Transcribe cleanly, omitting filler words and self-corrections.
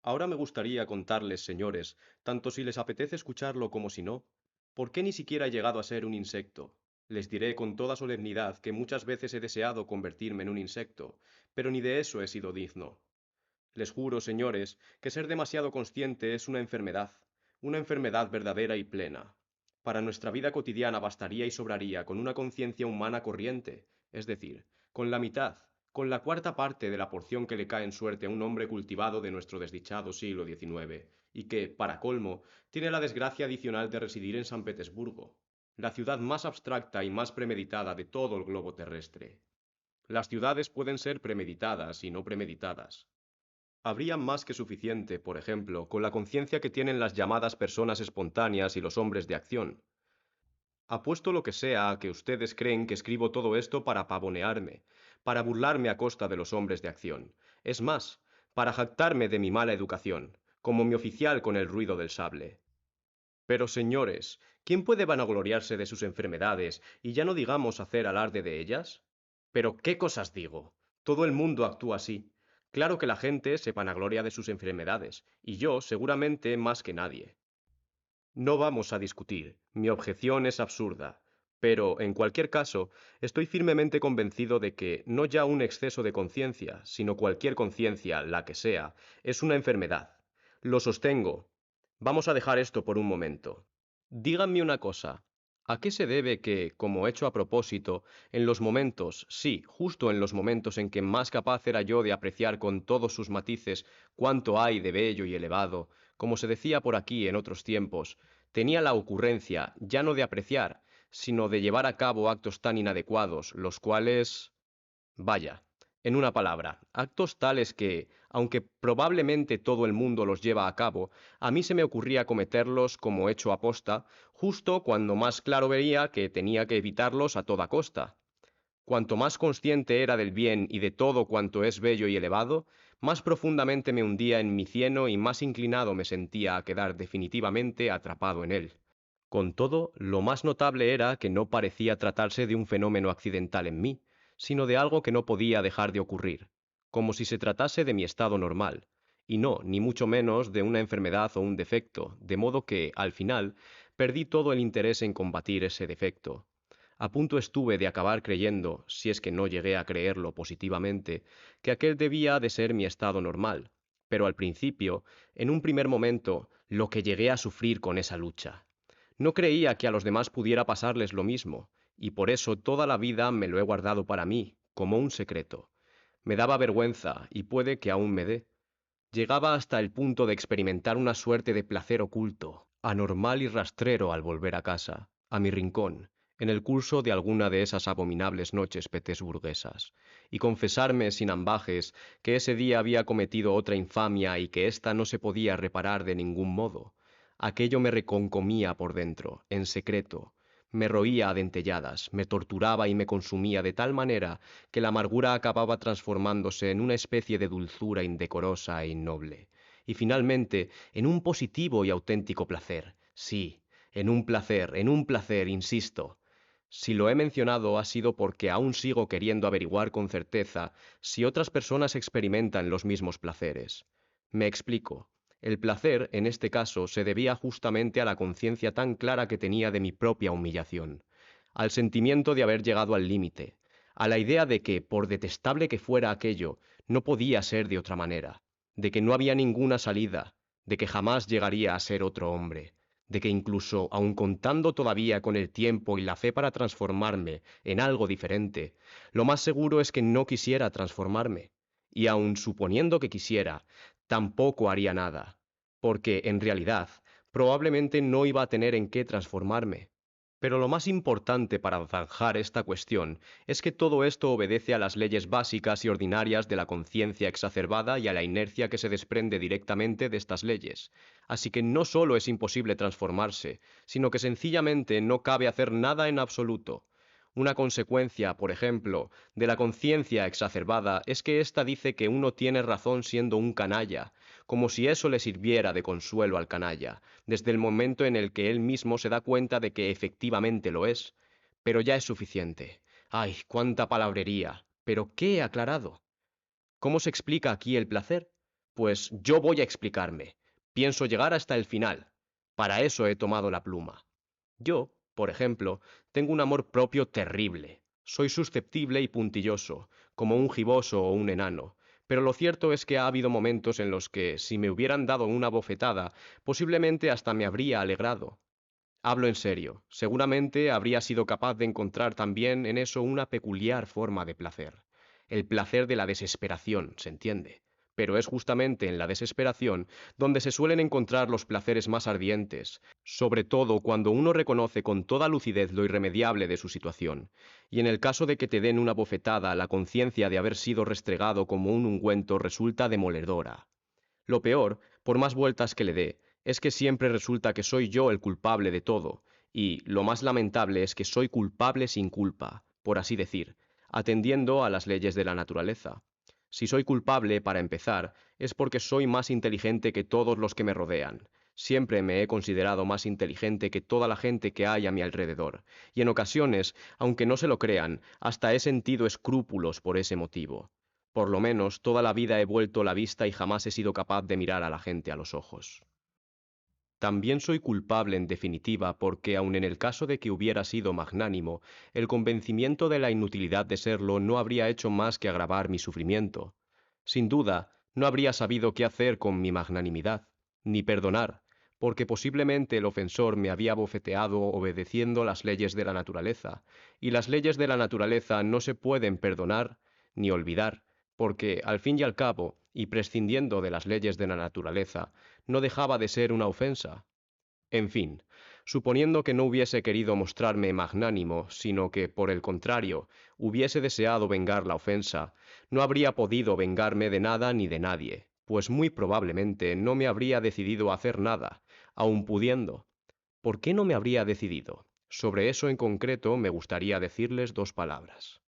Ahora me gustaría contarles, señores, tanto si les apetece escucharlo como si no, por qué ni siquiera he llegado a ser un insecto. Les diré con toda solemnidad que muchas veces he deseado convertirme en un insecto, pero ni de eso he sido digno. Les juro, señores, que ser demasiado consciente es una enfermedad verdadera y plena. Para nuestra vida cotidiana bastaría y sobraría con una conciencia humana corriente, es decir, con la mitad, con la cuarta parte de la porción que le cae en suerte a un hombre cultivado de nuestro desdichado siglo XIX, y que, para colmo, tiene la desgracia adicional de residir en San Petersburgo, la ciudad más abstracta y más premeditada de todo el globo terrestre. Las ciudades pueden ser premeditadas y no premeditadas. Habría más que suficiente, por ejemplo, con la conciencia que tienen las llamadas personas espontáneas y los hombres de acción. Apuesto lo que sea a que ustedes creen que escribo todo esto para pavonearme, para burlarme a costa de los hombres de acción. Es más, para jactarme de mi mala educación, como mi oficial con el ruido del sable. Pero señores, ¿quién puede vanagloriarse de sus enfermedades y ya no digamos hacer alarde de ellas? Pero ¿qué cosas digo? Todo el mundo actúa así. Claro que la gente se vanagloria de sus enfermedades, y yo seguramente más que nadie. No vamos a discutir, mi objeción es absurda, pero, en cualquier caso, estoy firmemente convencido de que no ya un exceso de conciencia, sino cualquier conciencia, la que sea, es una enfermedad. Lo sostengo. Vamos a dejar esto por un momento. Díganme una cosa. ¿A qué se debe que, como hecho a propósito, en los momentos, sí, justo en los momentos en que más capaz era yo de apreciar con todos sus matices cuánto hay de bello y elevado, como se decía por aquí en otros tiempos, tenía la ocurrencia ya no de apreciar, sino de llevar a cabo actos tan inadecuados, los cuales... Vaya, en una palabra, actos tales que, aunque probablemente todo el mundo los lleva a cabo, a mí se me ocurría cometerlos como hecho aposta, justo cuando más claro veía que tenía que evitarlos a toda costa. Cuanto más consciente era del bien y de todo cuanto es bello y elevado, más profundamente me hundía en mi cieno y más inclinado me sentía a quedar definitivamente atrapado en él. Con todo, lo más notable era que no parecía tratarse de un fenómeno accidental en mí, sino de algo que no podía dejar de ocurrir, como si se tratase de mi estado normal, y no, ni mucho menos, de una enfermedad o un defecto, de modo que, al final, perdí todo el interés en combatir ese defecto. A punto estuve de acabar creyendo, si es que no llegué a creerlo positivamente, que aquel debía de ser mi estado normal, pero al principio, en un primer momento, lo que llegué a sufrir con esa lucha. No creía que a los demás pudiera pasarles lo mismo, y por eso toda la vida me lo he guardado para mí, como un secreto. Me daba vergüenza, y puede que aún me dé. Llegaba hasta el punto de experimentar una suerte de placer oculto, anormal y rastrero al volver a casa, a mi rincón, en el curso de alguna de esas abominables noches petersburguesas, y confesarme sin ambajes que ese día había cometido otra infamia y que ésta no se podía reparar de ningún modo. Aquello me reconcomía por dentro, en secreto, me roía a dentelladas, me torturaba y me consumía de tal manera que la amargura acababa transformándose en una especie de dulzura indecorosa e innoble, y finalmente en un positivo y auténtico placer, sí, en un placer, insisto. Si lo he mencionado ha sido porque aún sigo queriendo averiguar con certeza si otras personas experimentan los mismos placeres. Me explico. El placer, en este caso, se debía justamente a la conciencia tan clara que tenía de mi propia humillación, al sentimiento de haber llegado al límite, a la idea de que, por detestable que fuera aquello, no podía ser de otra manera, de que no había ninguna salida, de que jamás llegaría a ser otro hombre, de que incluso, aun contando todavía con el tiempo y la fe para transformarme en algo diferente, lo más seguro es que no quisiera transformarme, y aun suponiendo que quisiera, tampoco haría nada, porque, en realidad, probablemente no iba a tener en qué transformarme. Pero lo más importante para zanjar esta cuestión es que todo esto obedece a las leyes básicas y ordinarias de la conciencia exacerbada y a la inercia que se desprende directamente de estas leyes. Así que no solo es imposible transformarse, sino que sencillamente no cabe hacer nada en absoluto. Una consecuencia, por ejemplo, de la conciencia exacerbada es que ésta dice que uno tiene razón siendo un canalla, como si eso le sirviera de consuelo al canalla, desde el momento en el que él mismo se da cuenta de que efectivamente lo es. Pero ya es suficiente. ¡Ay, cuánta palabrería! ¿Pero qué he aclarado? ¿Cómo se explica aquí el placer? Pues yo voy a explicarme. Pienso llegar hasta el final. Para eso he tomado la pluma. Yo, por ejemplo, tengo un amor propio terrible. Soy susceptible y puntilloso, como un giboso o un enano. Pero lo cierto es que ha habido momentos en los que, si me hubieran dado una bofetada, posiblemente hasta me habría alegrado. Hablo en serio. Seguramente habría sido capaz de encontrar también en eso una peculiar forma de placer. El placer de la desesperación, ¿se entiende? Pero es justamente en la desesperación donde se suelen encontrar los placeres más ardientes, sobre todo cuando uno reconoce con toda lucidez lo irremediable de su situación. Y en el caso de que te den una bofetada, la conciencia de haber sido restregado como un ungüento resulta demoledora. Lo peor, por más vueltas que le dé, es que siempre resulta que soy yo el culpable de todo, y lo más lamentable es que soy culpable sin culpa, por así decir, atendiendo a las leyes de la naturaleza. Si soy culpable, para empezar, es porque soy más inteligente que todos los que me rodean. Siempre me he considerado más inteligente que toda la gente que hay a mi alrededor, y en ocasiones, aunque no se lo crean, hasta he sentido escrúpulos por ese motivo. Por lo menos toda la vida he vuelto la vista y jamás he sido capaz de mirar a la gente a los ojos. También soy culpable en definitiva porque, aun en el caso de que hubiera sido magnánimo, el convencimiento de la inutilidad de serlo no habría hecho más que agravar mi sufrimiento. Sin duda, no habría sabido qué hacer con mi magnanimidad, ni perdonar, porque posiblemente el ofensor me había bofeteado obedeciendo las leyes de la naturaleza, y las leyes de la naturaleza no se pueden perdonar ni olvidar, porque, al fin y al cabo, y prescindiendo de las leyes de la naturaleza, no dejaba de ser una ofensa. En fin, suponiendo que no hubiese querido mostrarme magnánimo, sino que, por el contrario, hubiese deseado vengar la ofensa, no habría podido vengarme de nada ni de nadie, pues muy probablemente no me habría decidido a hacer nada, aun pudiendo. ¿Por qué no me habría decidido? Sobre eso en concreto me gustaría decirles dos palabras.